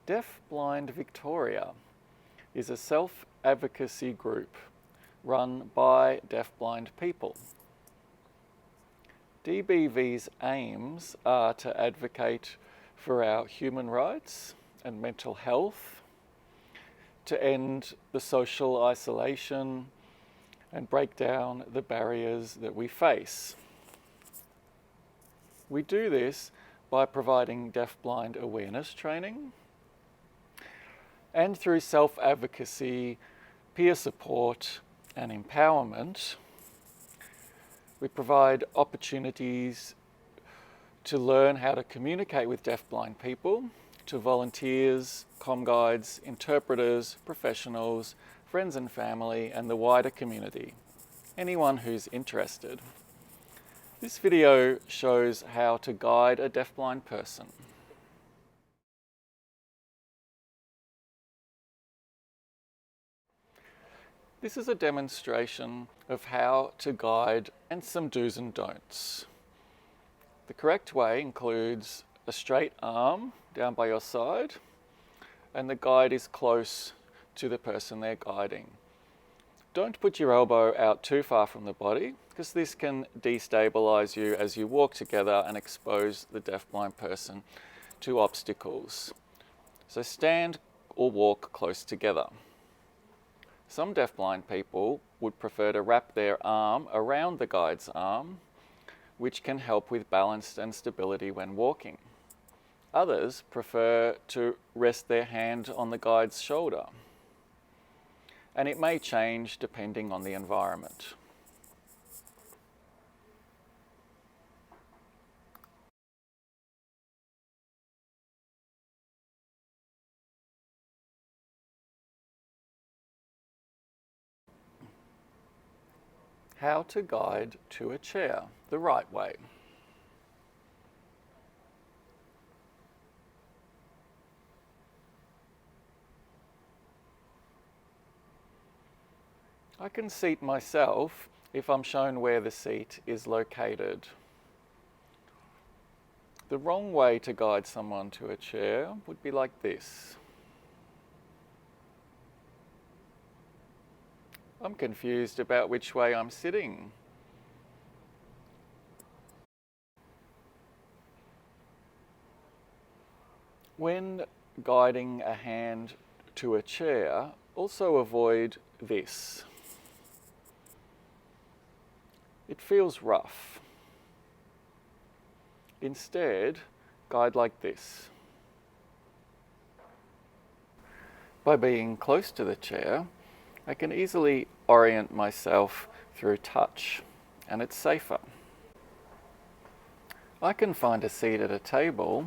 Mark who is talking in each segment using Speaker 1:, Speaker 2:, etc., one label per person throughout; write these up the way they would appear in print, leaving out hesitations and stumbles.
Speaker 1: Deafblind Victoria is a self-advocacy group run by deafblind people. DBV's aims are to advocate for our human rights and mental health, to end the social isolation and break down the barriers that we face. We do this by providing deafblind awareness training and through self-advocacy, peer support and empowerment. We provide opportunities to learn how to communicate with deafblind people, to volunteers, comm guides, interpreters, professionals, friends and family, and the wider community, anyone who's interested. This video shows how to guide a deafblind person. This is a demonstration of how to guide and some do's and don'ts. The correct way includes a straight arm down by your side, and the guide is close to the person they're guiding. Don't put your elbow out too far from the body, because this can destabilize you as you walk together and expose the deafblind person to obstacles. So stand or walk close together. Some deafblind people would prefer to wrap their arm around the guide's arm, which can help with balance and stability when walking. Others prefer to rest their hand on the guide's shoulder, and it may change depending on the environment. How to guide to a chair the right way. I can seat myself if I'm shown where the seat is located. The wrong way to guide someone to a chair would be like this. I'm confused about which way I'm sitting. When guiding a hand to a chair, also avoid this. It feels rough. Instead, guide like this. By being close to the chair, I can easily orient myself through touch, and it's safer. I can find a seat at a table,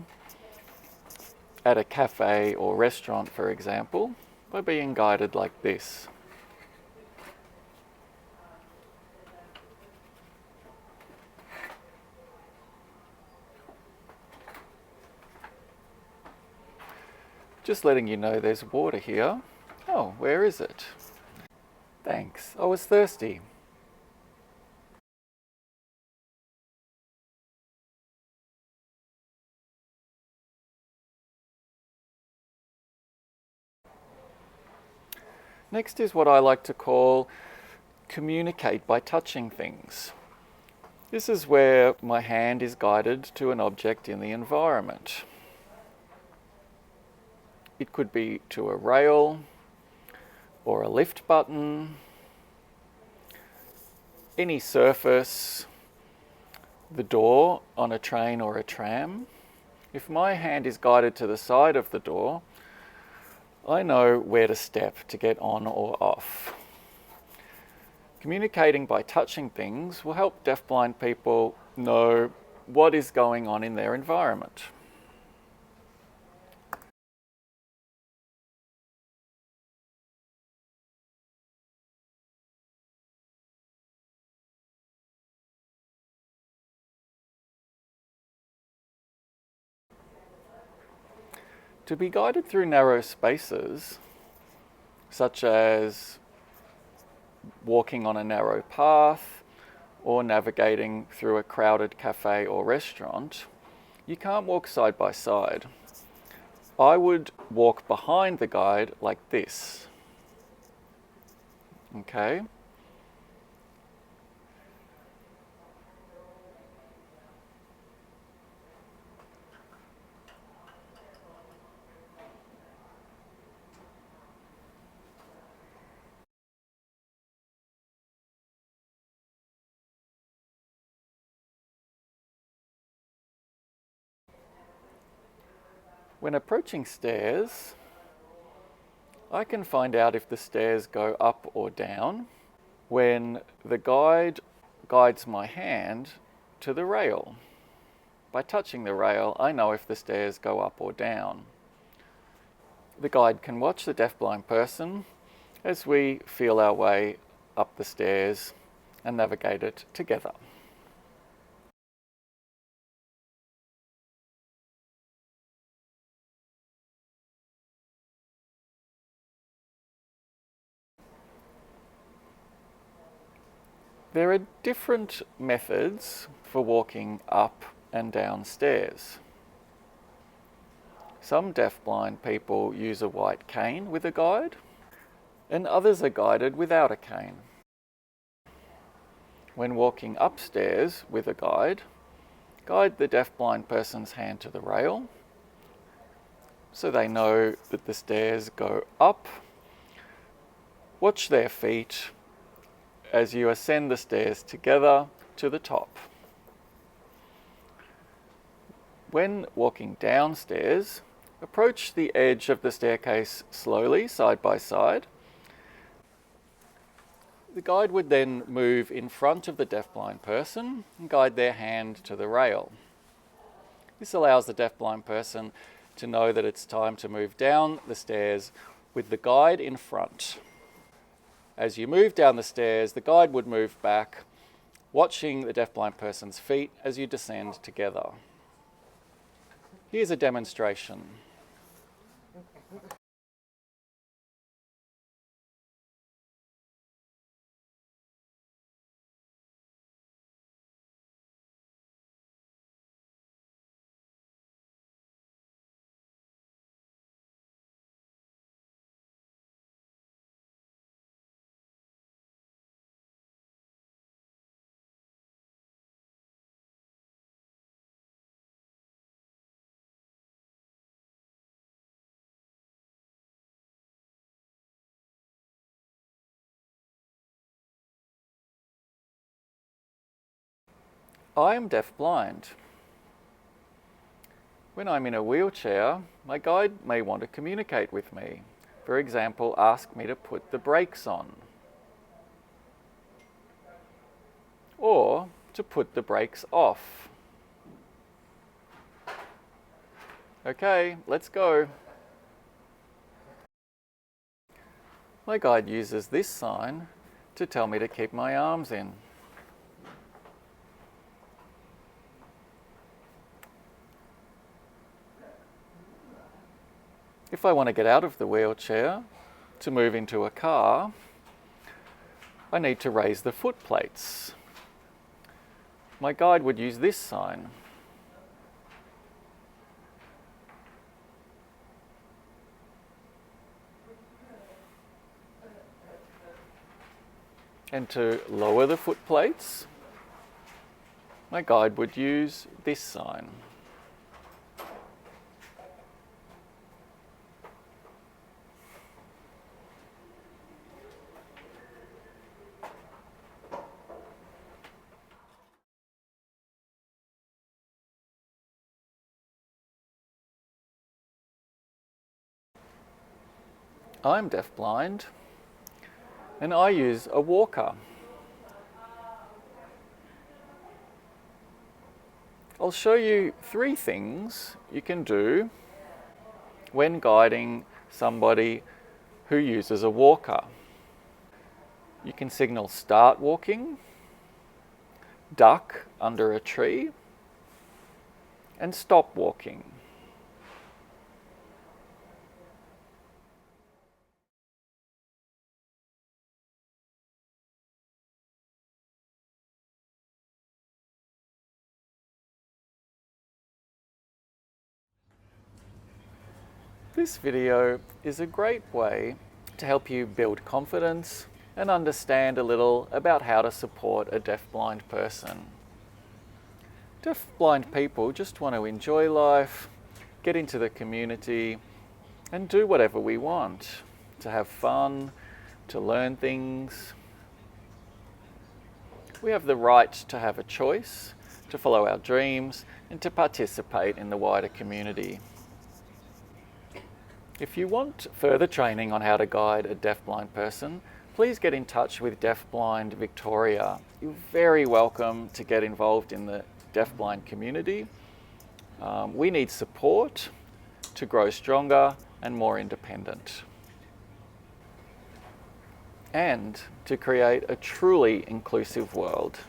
Speaker 1: at a cafe or restaurant, for example, by being guided like this. Just letting you know there's water here. Oh, where is it? Thanks, I was thirsty. Next is what I like to call communicate by touching things. This is where my hand is guided to an object in the environment. It could be to a rail or a lift button, any surface, the door on a train or a tram. If my hand is guided to the side of the door, I know where to step to get on or off. Communicating by touching things will help deafblind people know what is going on in their environment. To be guided through narrow spaces, such as walking on a narrow path or navigating through a crowded cafe or restaurant, you can't walk side by side. I would walk behind the guide like this. Okay. When approaching stairs, I can find out if the stairs go up or down when the guide guides my hand to the rail. By touching the rail, I know if the stairs go up or down. The guide can watch the deafblind person as we feel our way up the stairs and navigate it together. There are different methods for walking up and down stairs. Some deafblind people use a white cane with a guide, and others are guided without a cane. When walking upstairs with a guide the deafblind person's hand to the rail so they know that the stairs go up. Watch their feet as you ascend the stairs together to the top. When walking downstairs, approach the edge of the staircase slowly, side by side. The guide would then move in front of the deafblind person and guide their hand to the rail. This allows the deafblind person to know that it's time to move down the stairs with the guide in front. As you move down the stairs, the guide would move back, watching the deafblind person's feet as you descend together. Here's a demonstration. I am deafblind. When I'm in a wheelchair, my guide may want to communicate with me. For example, ask me to put the brakes on, or to put the brakes off. Okay, let's go. My guide uses this sign to tell me to keep my arms in. If I want to get out of the wheelchair to move into a car, I need to raise the foot plates. My guide would use this sign. And to lower the foot plates, my guide would use this sign. I'm deafblind, and I use a walker. I'll show you 3 things you can do when guiding somebody who uses a walker. You can signal start walking, duck under a tree, and stop walking. This video is a great way to help you build confidence and understand a little about how to support a deafblind person. Deafblind people just want to enjoy life, get into the community, and do whatever we want. To have fun, to learn things. We have the right to have a choice, to follow our dreams, and to participate in the wider community. If you want further training on how to guide a deafblind person, please get in touch with Deafblind Victoria. You're very welcome to get involved in the deafblind community. We need support to grow stronger and more independent, and to create a truly inclusive world.